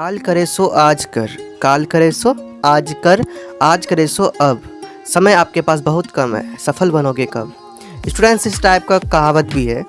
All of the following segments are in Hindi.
काल करे सो आज कर, काल करे सो आज कर, आज करे सो अब। समय आपके पास बहुत कम है, सफल बनोगे कब। स्टूडेंट्स, इस टाइप का कहावत भी है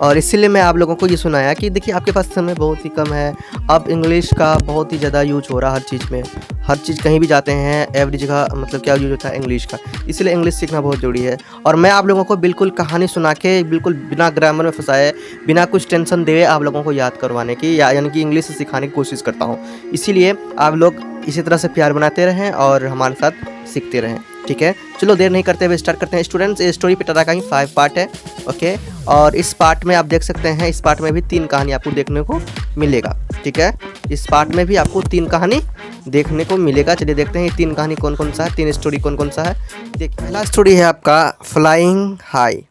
और इसीलिए मैं आप लोगों को ये सुनाया कि देखिए आपके पास समय बहुत ही कम है। अब इंग्लिश का बहुत ही ज़्यादा यूज हो रहा है हर चीज़ में, हर चीज़ कहीं भी जाते हैं एवरी जगह मतलब क्या यूज होता है इंग्लिश का, इसलिए इंग्लिश सीखना बहुत ज़रूरी है। और मैं आप लोगों को बिल्कुल कहानी सुना के बिल्कुल बिना ग्रामर में फंसाए, बिना कुछ टेंशन दिए आप लोगों को याद करवाने की यानी कि इंग्लिश सिखाने की कोशिश करता हूँ। इसीलिए आप लोग इसी तरह से प्यार बनाते रहें और हमारे साथ सीखते रहें, ठीक है। चलो देर नहीं करते हुए स्टार्ट करते हैं। स्टूडेंट्स, ये स्टोरी पिटारा का ही 5 पार्ट है, ओके। और इस पार्ट में आप देख सकते हैं, इस पार्ट में भी 3 कहानी आपको देखने को मिलेगा, ठीक है। इस पार्ट में भी आपको 3 कहानी देखने को मिलेगा। चलिए देखते हैं ये 3 कहानी कौन कौन सा है, 3 स्टोरी कौन कौन सा है। देखिए पहला स्टोरी है आपका फ्लाइंग हाई,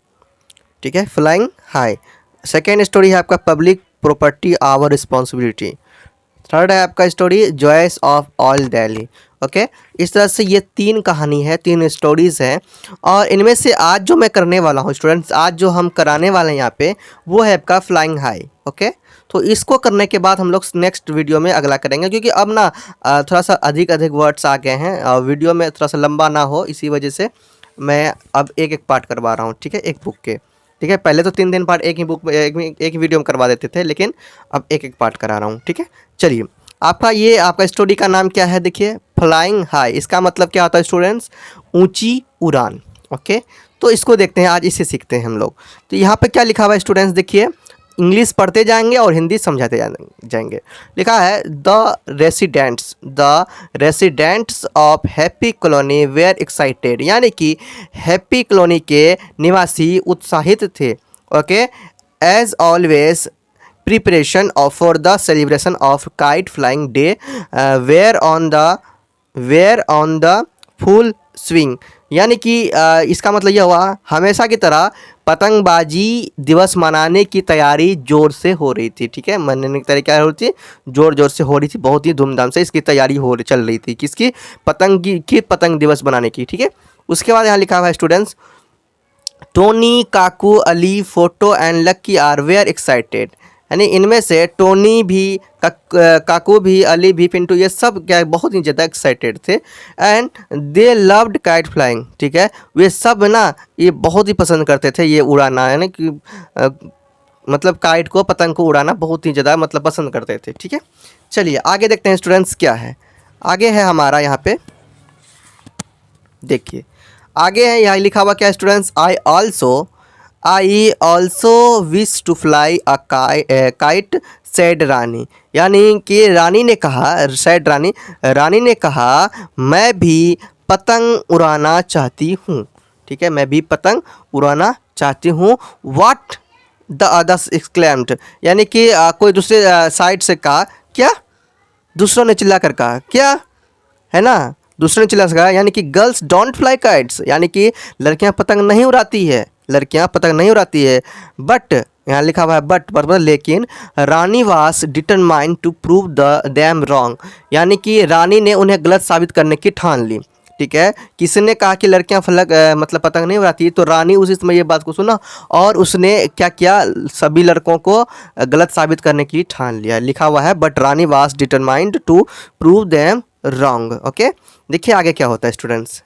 ठीक है, फ्लाइंग हाई। सेकेंड स्टोरी है आपका public property our responsibility. Third है आपका story joys of all Delhi, okay. इस तरह से ये 3 कहानी है, 3 स्टोरीज़ हैं। और इनमें से आज जो मैं करने वाला हूँ स्टूडेंट्स, आज जो हम कराने वाले हैं यहाँ पे वो है आपका फ्लाइंग हाई, ओके। तो इसको करने के बाद हम लोग नेक्स्ट वीडियो में अगला करेंगे, क्योंकि अब ना थोड़ा सा अधिक वर्ड्स आ गए हैं और वीडियो में थोड़ा सा लंबा ना हो, इसी वजह से मैं अब एक एक पार्ट करवा रहा हूँ, ठीक है, एक बुक के, ठीक है। पहले तो 3 पार्ट एक ही बुक में एक ही वीडियो में करवा देते थे, लेकिन अब एक एक पार्ट करा रहा हूँ, ठीक है। चलिए आपका स्टोरी का नाम क्या है, देखिए फ्लाइंग हाई। इसका मतलब क्या होता है स्टूडेंट्स, ऊंची उड़ान, ओके। तो इसको देखते हैं, आज इसे सीखते हैं हम लोग। तो यहाँ पे क्या लिखा हुआ है स्टूडेंट्स, देखिए इंग्लिश पढ़ते जाएंगे और हिंदी समझाते जाएंगे। लिखा है the residents of Happy Colony were excited, यानी कि हैप्पी कॉलोनी के निवासी उत्साहित थे, okay. As always preparation for the celebration of kite flying day were on the full swing, यानी कि इसका मतलब यह हुआ हमेशा की तरह पतंगबाजी दिवस मनाने की तैयारी जोर से हो रही थी, ठीक है। मनाने की तैयारी क्या हो रही थी, जोर से हो रही थी, बहुत ही धूमधाम से इसकी तैयारी चल रही थी, किसकी, पतंग दिवस बनाने की, ठीक है। उसके बाद यहाँ लिखा हुआ है students, Tony, Kaku, Ali, Photo and Lucky are were excited, यानी इनमें से टोनी भी, काकू भी, अली भी, पिंटू, ये सब क्या बहुत ही ज़्यादा एक्साइटेड थे। And they loved kite flying, ठीक है, वे सब ना ये बहुत ही पसंद करते थे ये उड़ाना, यानी कि मतलब काइट को, पतंग को उड़ाना बहुत ही ज़्यादा मतलब पसंद करते थे, ठीक है। चलिए आगे देखते हैं स्टूडेंट्स क्या है। आगे है हमारा यहाँ पे, देखिए आगे है, यहाँ लिखा हुआ क्या students, I also wish to fly a kite said Rani, यानी कि रानी ने कहा, सैड रानी ने कहा मैं भी पतंग उड़ाना चाहती हूँ, ठीक है, मैं भी पतंग उड़ाना चाहती हूँ। व्हाट द अदर्स एक्सक्लेम्ड, यानी कि कोई दूसरे साइड से कहा, क्या, दूसरों ने चिल्ला कर कहा, क्या है ना, दूसरे ने चिल्ला कर कहा, यानी कि गर्ल्स डोंट फ्लाई काइट्स, यानी कि लड़कियां पतंग नहीं उड़ाती है, लड़कियां पतंग नहीं उड़ाती है। बट यहाँ लिखा हुआ है बट पर लेकिन Rani was determined to prove them wrong, यानी कि रानी ने उन्हें गलत साबित करने की ठान ली, ठीक है। किसने कहा कि लड़कियां मतलब पतंग नहीं उड़ाती, तो रानी उसी समय ये बात को सुना और उसने क्या किया, सभी लड़कों को गलत साबित करने की ठान लिया। लिखा हुआ है but Rani was determined to prove them wrong, okay. देखिए आगे क्या होता है स्टूडेंट्स,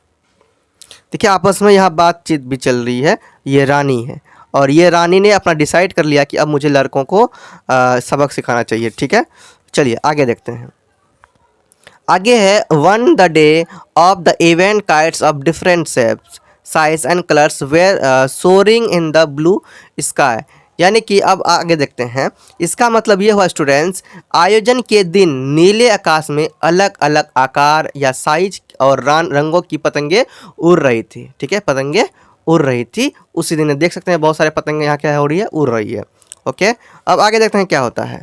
देखिए आपस में यहाँ बातचीत भी चल रही है, ये रानी है और ये रानी ने अपना डिसाइड कर लिया कि अब मुझे लड़कों को सबक सिखाना चाहिए, ठीक है। चलिए आगे देखते हैं। आगे है on the day of the event kites of different shapes size and colours were soaring in the blue sky, यानी कि अब आगे देखते हैं। इसका मतलब ये हुआ स्टूडेंट्स, आयोजन के दिन नीले आकाश में अलग अलग आकार या साइज और रंगों की पतंगे उड़ रही थी, ठीक है, पतंगे उड़ रही थी उसी दिन। देख सकते हैं बहुत सारे पतंगे यहाँ क्या हो रही है, उड़ रही है, ओके। अब आगे देखते हैं क्या होता है।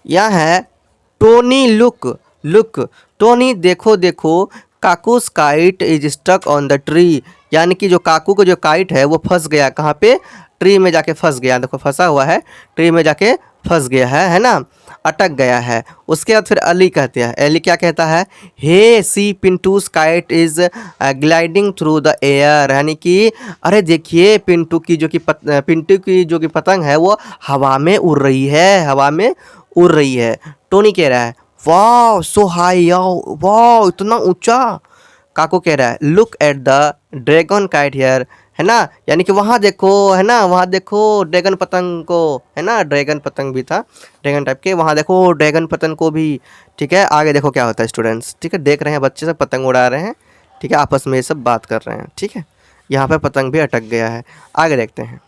यहाँ है टोनी लुक, टोनी देखो देखो, Kaku's kite is stuck on the tree, यानी कि जो काकू को जो काइट है वो फंस गया, कहाँ पे, ट्री में जाके फंस गया, देखो फंसा हुआ है, ट्री में जाके फंस गया है ना। अटक गया है। उसके बाद फिर अली कहते हैं, अली क्या कहता है, hey see Pintu's kite is gliding through the air, यानी कि अरे देखिए पिंटू की जो कि पतंग है वो हवा में उड़ रही है, हवा में उड़ रही है। टोनी कह रहा है वाह सो हाई याओ, वाह इतना ऊंचा। काको कह रहा है look at the dragon kite here, है ना, यानी कि वहाँ देखो, है ना, वहाँ देखो ड्रैगन पतंग को, है ना, ड्रैगन पतंग भी था, ड्रैगन टाइप के, वहाँ देखो ड्रैगन पतंग को भी। ठीक है, आगे देखो क्या होता है स्टूडेंट्स। ठीक है, देख रहे हैं बच्चे सब पतंग उड़ा रहे हैं। ठीक है, आपस में ये सब बात कर रहे हैं। ठीक है, यहाँ पर पतंग भी अटक गया है। आगे देखते हैं,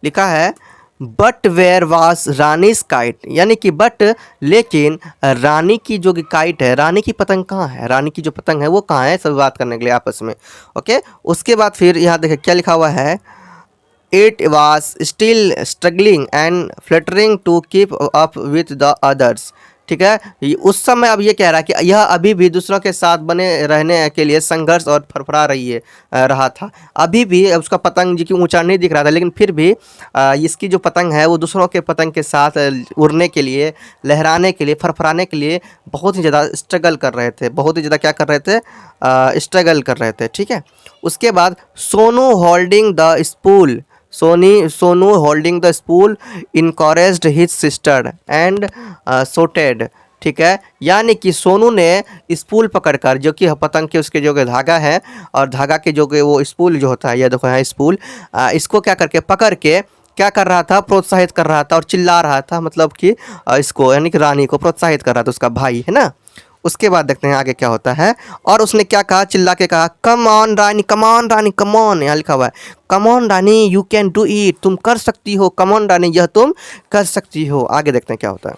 लिखा है but where was Rani's kite, यानी कि बट लेकिन रानी की जो काइट है, रानी की पतंग कहाँ है, रानी की जो पतंग है वो कहाँ है, सब बात करने के लिए आपस में। ओके, उसके बाद फिर यहाँ देखिए क्या लिखा हुआ है, it was still struggling and fluttering to keep up with the others. ठीक है, उस समय अब ये कह रहा है कि यह अभी भी दूसरों के साथ बने रहने के लिए संघर्ष और फरफरा रहा था। अभी भी उसका पतंग जो कि ऊंचा नहीं दिख रहा था, लेकिन फिर भी इसकी जो पतंग है वो दूसरों के पतंग के साथ उड़ने के लिए, लहराने के लिए, फरफराने के लिए बहुत ही ज़्यादा स्ट्रगल कर रहे थे, बहुत ही ज़्यादा क्या कर रहे थे, स्ट्रगल कर रहे थे। ठीक है, उसके बाद Sonu holding the spool, Sonu holding the spool encouraged his sister and shouted. ठीक है, यानी कि सोनू ने स्पूल पकड़कर, जो कि पतंग के उसके जो कि धागा है, और धागा के जो कि वो स्पूल जो होता है, ये देखो यहाँ स्पूल, इसको क्या करके पकड़ के क्या कर रहा था, प्रोत्साहित कर रहा था और चिल्ला रहा था, मतलब कि इसको यानी कि रानी को प्रोत्साहित कर रहा था, उसका भाई है ना। उसके बाद देखते हैं आगे क्या होता है, और उसने क्या कहा, चिल्ला के कहा come on Rani, come on Rani, come on, यहाँ लिखा हुआ है come on Rani you can do it, तुम कर सकती हो, कम ऑन रानी यह तुम कर सकती हो। आगे देखते हैं क्या होता है,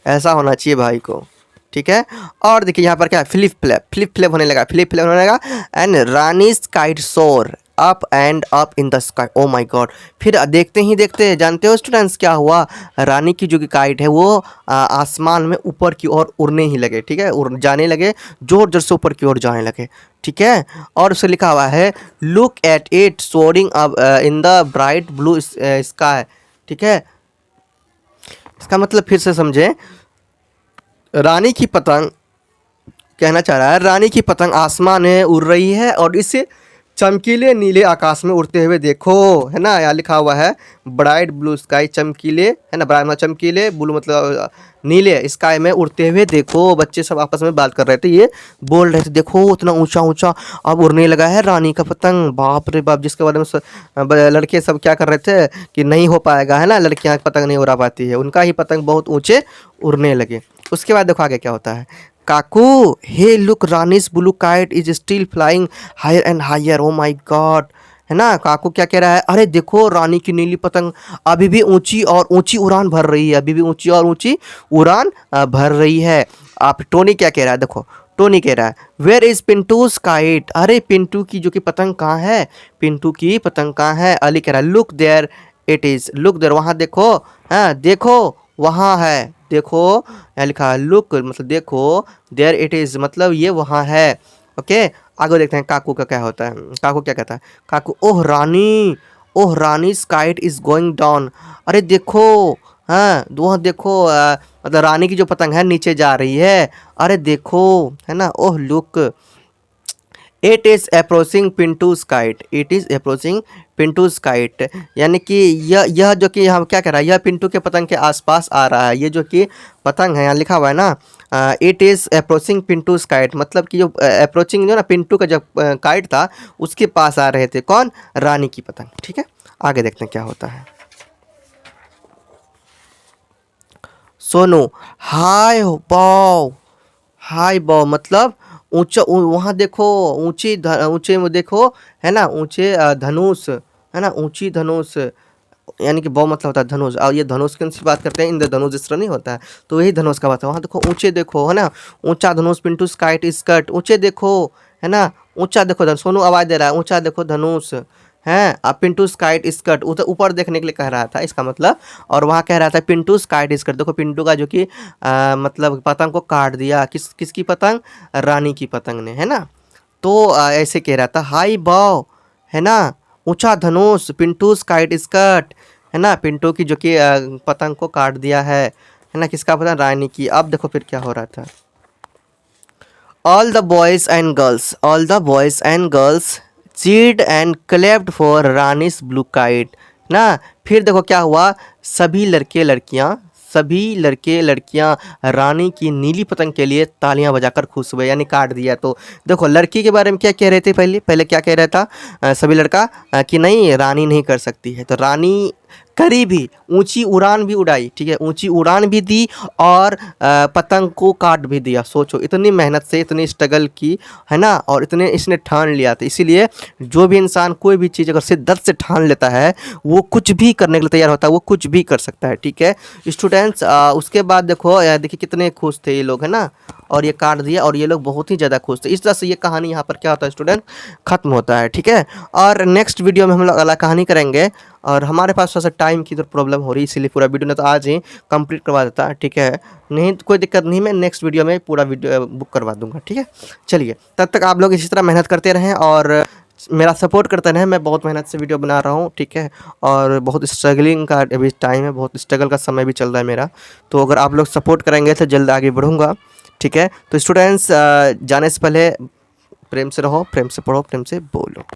ऐसा होना चाहिए भाई को। ठीक है, और देखिए यहाँ पर क्या है, फ्लिप फ्लैप होने लगा, फ्लिप फ्लैप होने लगा, एंड रानीज काइट सोर up and up in the sky, O my God. फिर देखते ही देखते, जानते हो स्टूडेंट्स क्या हुआ, रानी की जो कि काइट है वो आसमान में ऊपर की ओर उड़ने ही लगे। ठीक है, उड़ जाने लगे, जोर जोर से ऊपर की ओर जाने लगे। ठीक है, और उसे लिखा हुआ है look at it soaring up in the bright blue sky. ठीक है, इसका मतलब फिर से समझें, रानी की पतंग कहना चाह रहा है, रानी की पतंग आसमान में उड़ रही है और इसे चमकीले नीले आकाश में उड़ते हुए देखो, है ना, यहाँ लिखा हुआ है ब्राइट ब्लू स्काई, चमकीले, है ना, ब्राइट मतलब चमकीले, ब्लू मतलब नीले स्काई में उड़ते हुए देखो। बच्चे सब आपस में बात कर रहे थे, ये बोल रहे थे देखो उतना ऊंचा ऊंचा अब उड़ने लगा है रानी का पतंग, बाप रे बाप, जिसके बारे में लड़के सब क्या कर रहे थे कि नहीं हो पाएगा, है ना, लड़कियाँ पतंग नहीं उड़ा पाती है, उनका ही पतंग बहुत ऊँचे उड़ने लगे। उसके बाद देखो आगे क्या होता है, Kaku hey look Rani's blue kite is still flying higher and higher, oh my God, है ना। काकू क्या कह रहा है, अरे देखो रानी की नीली पतंग अभी भी ऊंची और ऊंची उड़ान भर रही है, अभी भी ऊंची और ऊंची उड़ान भर रही है। आप टोनी क्या कह रहा है, देखो टोनी कह रहा है वेयर इज पिंटूस काइट, अरे पिंटू की जो कि पतंग कहाँ है, पिंटू की पतंग कहाँ है। अली कह रहा है look there it is, look there, वहाँ देखो, हाँ देखो वहाँ है, देखो यहाँ लिखा है लुक मतलब देखो, देयर इट इज़ मतलब ये वहाँ है। ओके, आगे देखते हैं काकू का क्या होता है, काकू क्या कहता है, काकू ओह रानी स्काइट इज़ गोइंग डाउन, अरे देखो, हाँ वहाँ देखो, मतलब रानी की जो पतंग है नीचे जा रही है, अरे देखो, है ना, oh look it is approaching Pintu's kite, it is approaching Pintu's kite, यानी कि यह जो कि हम क्या कह रहा है, यह पिंटू के पतंग के आसपास आ रहा है। ये जो कि पतंग है यहाँ लिखा हुआ है ना, it is approaching Pintu's kite, मतलब कि जो अप्रोचिंग जो ना पिंटू का जब काइट था उसके पास आ रहे थे, कौन, रानी की पतंग। ठीक है, आगे देखते हैं क्या होता है। सोनू हाय बॉव मतलब ऊंचा, वहाँ देखो ऊंचे में देखो, है ना, ऊंचे धनुष, है ना, ऊंची धनुष, यानी कि बॉव मतलब होता है धनुष, और ये धनुष की सी बात करते हैं, इंद्र धनुष जिस तरह नहीं होता है, तो यही धनुष का बात है। वहाँ देखो ऊंचे देखो, है ना, ऊंचा धनुष, पिंटू स्काइट स्कर्ट, ऊंचे देखो, है ना, ऊंचा देखो धनुष, सोनू आवाज़ दे रहा है ऊंचा देखो धनुष, हैं, अब पिंटू स्काइट स्कर्ट उधर ऊपर देखने के लिए कह रहा था इसका मतलब, और वहाँ कह रहा था पिंटू स्काइट स्कर्ट, देखो पिंटू का जो कि मतलब पतंग को काट दिया, किसकी पतंग, रानी की पतंग ने, है ना। तो ऐसे कह रहा था हाई बॉव, है ना, ऊंचा धनुष, पिंटू स्काइट स्कर्ट, है ना, पिंटू की जो कि पतंग को काट दिया है ना, किसका पता, रानी की। अब देखो फिर क्या हो रहा था। all the boys and girls cheered and clapped for रानी's blue kite ना। फिर देखो क्या हुआ, सभी लड़के लड़कियां रानी की नीली पतंग के लिए तालियां बजाकर खुश हुए, यानी काट दिया। तो देखो लड़की के बारे में क्या कह रहे थे, पहले क्या कह रहा था सभी लड़का कि नहीं रानी नहीं कर सकती है, तो रानी करी भी, ऊंची उड़ान भी उड़ाई, ठीक है, ऊंची उड़ान भी दी और पतंग को काट भी दिया। सोचो इतनी मेहनत से, इतनी स्ट्रगल की, है ना, और इतने इसने ठान लिया। तो इसीलिए जो भी इंसान कोई भी चीज़ अगर शिद्दत से ठान लेता है वो कुछ भी करने के लिए तैयार होता है, वो कुछ भी कर सकता है, ठीक है स्टूडेंट्स। उसके बाद देखो देखिए कितने खुश थे ये लोग, है ना, और ये काट दिया और ये लोग बहुत ही ज़्यादा खुश थे। इस तरह से ये कहानी यहाँ पर क्या होता है स्टूडेंट, ख़त्म होता है, ठीक है। और नेक्स्ट वीडियो में हम लोग अगला कहानी करेंगे, और हमारे पास थोड़ा सा टाइम की तो प्रॉब्लम हो रही है, इसीलिए पूरा वीडियो ने तो आज ही कंप्लीट करवा देता, ठीक है। नहीं तो कोई दिक्कत नहीं, मैं नेक्स्ट वीडियो में पूरा वीडियो बुक करवा दूंगा, ठीक है। चलिए तब तक आप लोग इसी तरह मेहनत करते रहें और मेरा सपोर्ट करते रहें। मैं बहुत मेहनत से वीडियो बना रहा हूँ, ठीक है, और बहुत स्ट्रगलिंग का अभी टाइम है, बहुत स्ट्रगल का समय भी चल रहा है मेरा। तो अगर आप लोग सपोर्ट करेंगे तो जल्द आगे बढ़ूँगा, ठीक है। तो स्टूडेंट्स जाने से पहले प्रेम से रहो, प्रेम से पढ़ो, प्रेम से बोलो।